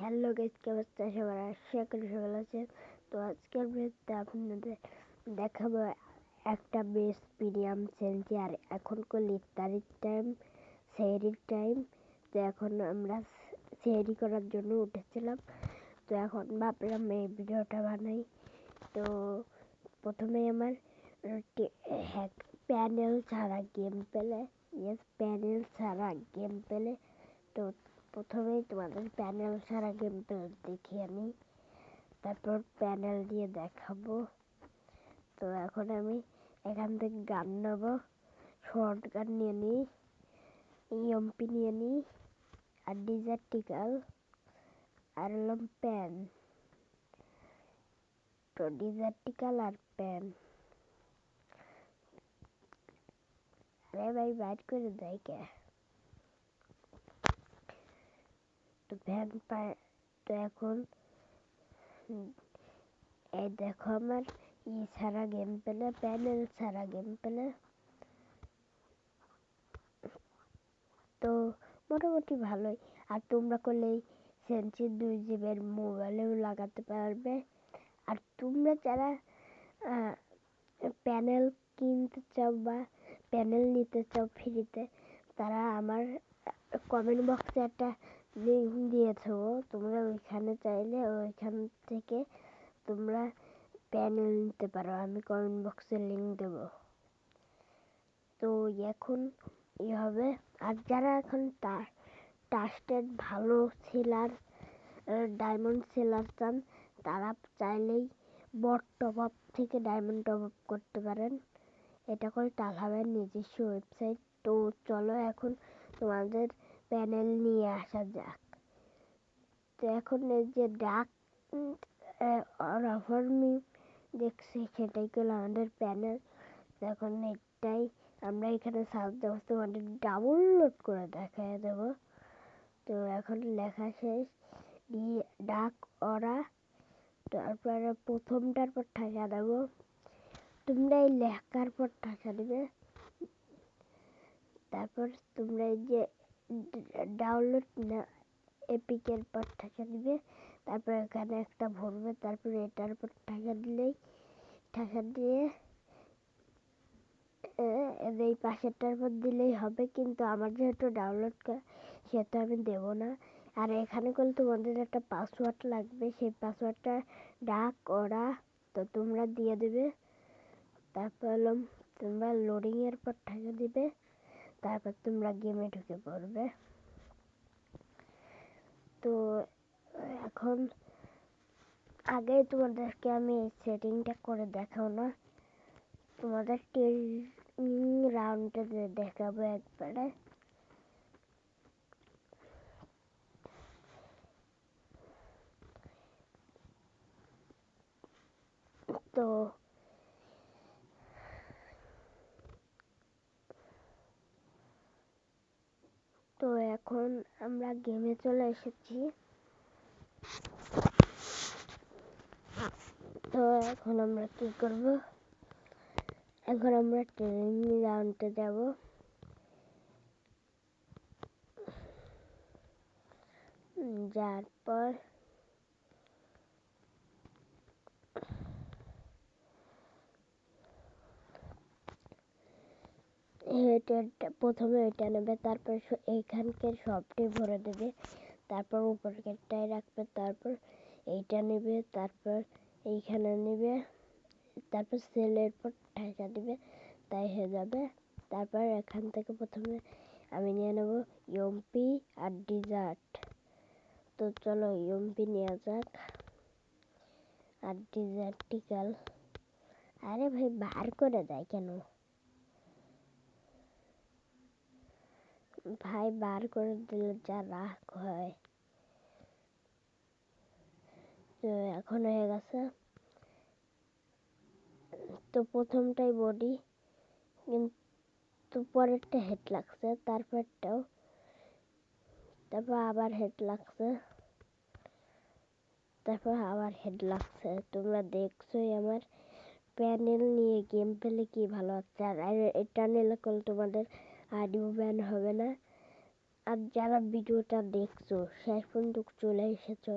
Hello guys, কি অবস্থা সবার? আশা করি সবাই আছেন। তো আজকের ভিডিওতে আপনাদের দেখাবো একটা বেশ প্রিমিয়াম সেলফি। আর এখন করলে ইফতারির টাইম, সেহরির টাইম। তো এখন আমরা সেহরি করার জন্য উঠেছিলাম। তো এখন ভাবলাম এই ভিডিওটা বানাই। তো প্রথমে আমার প্যানেল ছাড়া গেম পেলে প্যানেল ছাড়া গেম পেলে তো প্রথমেই তোমাদের প্যানেল ছাড়া গেম প্লে দেখিয়ে আমি, তারপর প্যানেল দিয়ে দেখাবো। তো এখন আমি এখান থেকে গান নেবো, শর্ট গান নিয়ে নিই, ইএমপি নিয়ে নিই, আর ডিজার্টিক্যাল, আর হলাম প্যান। তো ডিজার্টিক্যাল আর প্যান, আরে ভাই বাইট করে দেয় কে? তো ভ্যান পায়। তো এখন এই দেখো আমার ছাড়া গেম পেলে, প্যানেল ছাড়া গেম পেলে। তো মোটামুটি ভালোই। আর তোমরা করলে সেন্সি 2GB মোবাইলেও লাগাতে পারবে। আর তোমরা যারা প্যানেল কিনতে চাও বা প্যানেল নিতে চাও ফ্রিতে, তারা আমার কমেন্ট বক্সে একটা লিঙ্ক দিয়েছো, তোমরা ওইখানে চাইলে ওইখান থেকে তোমরা প্যানেল নিতে পারো। আমি কমেন্ট বক্সে লিঙ্ক দেবো। তো এখন হবে। আর যারা এখন ট্রাস্টেড ভালো সেলার, ডায়মন্ড সেলার চান, তারা চাইলেই বট টপ আপ থেকে ডায়মন্ড টপ আপ করতে পারেন। এটা করে টালহাবের নিজস্ব ওয়েবসাইট। তো চলো এখন তোমাদের প্যানেল নিয়ে আসা যাক। তো এখন এই যে ডাক অফার মি দেখছি, সেটাই করলো আমাদের প্যানেল। এখন এটাই আমরা এখানে সার্চ দেবো, তোমাদের ডাউনলোড করে দেখায় দেবো। তো এখন লেখা শেষ, ডাক অরা, তারপরে প্রথমটার পর টাকা দেবো। তোমরা এই লেখার পর টাকা দেবে। তারপর তোমরা এই যে ডাউনলোড না এপিকের পর টাকা দিবে। তারপর এখানে একটা ভরবে, তারপর এটার পর টাকা দিলেই টাকা দিয়ে এই পাশেরটার পর দিলেই হবে। কিন্তু আমার যেহেতু ডাউনলোড করা, সেহেতু আমি দেবো না। আর এখানে করলে তোমাদের একটা পাসওয়ার্ড লাগবে, সেই পাসওয়ার্ডটা ডাক ওরা, তো তোমরা দিয়ে দেবে। তারপর তোমরা লোডিং এর পর টাকা দিবে। তারপর তোমরা গেমে ঢুকে পড়বে। তো এখন আগে তোমাদেরকে আমি এই সেটিংটা করে দেখাও না, তোমাদের রাউন্ডে দেখাবো একবারে। তো তো এখন আমরা গেমে চলে এসেছি। তো এখন আমরা কি করব, এখন আমরা ট্রেনিং রাউন্ডে যাব। যার পর প্রথমে এটা নেবে, তারপর এইখানকার সবটি ভরে দেবে, তারপর উপরটাই রাখবে, তারপর এইটা নেবে, তারপর এইখানে নেবে, তারপর সেলের পর টাকা দিবে, তাই হয়ে যাবে। তারপর এখান থেকে প্রথমে আমি নিয়ে নেব ইএমপি আর ডিজার্ট। তো চলো ইএমপি নেওয়া যাক আর ডিজার্টিক্যাল। আরে ভাই বার করে দেয় কেন ভাই? বার করে দিলে যা রাগ হয়। তো এখন হয়ে গেছে। তো প্রথমটাই বডি, কিন্তু পরেরটা হেড লাগছে, তারপরটাও, তারপর আবার হেড লাগছে, তারপর আবার হেড লাগছে। তোমরা দেখছোই আমার প্যানেল নিয়ে গেম পেলে কি ভালো হচ্ছে। আর এটা নিলে তোমাদের আইডিও ব্যান হবে না। আর যারা ভিডিওটা দেখছো শেষ পর্যন্ত চলে এসেছো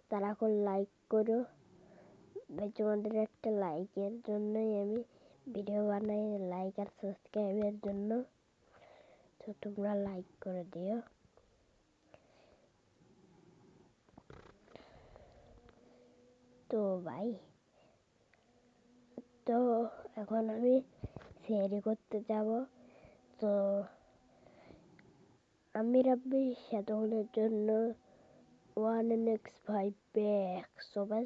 তারা এখন লাইক করো। তোমাদের একটা লাইকের জন্যই আমি ভিডিও বানাই, লাইক আর সাবস্ক্রাইবের জন্য। তো তোমরা লাইক করে দিও। তো ভাই, তো এখন আমি সেহরি করতে যাব। তো আমি রাব্বি সেতগুলোর জন্য 1NX5 ব্যাগ সবাই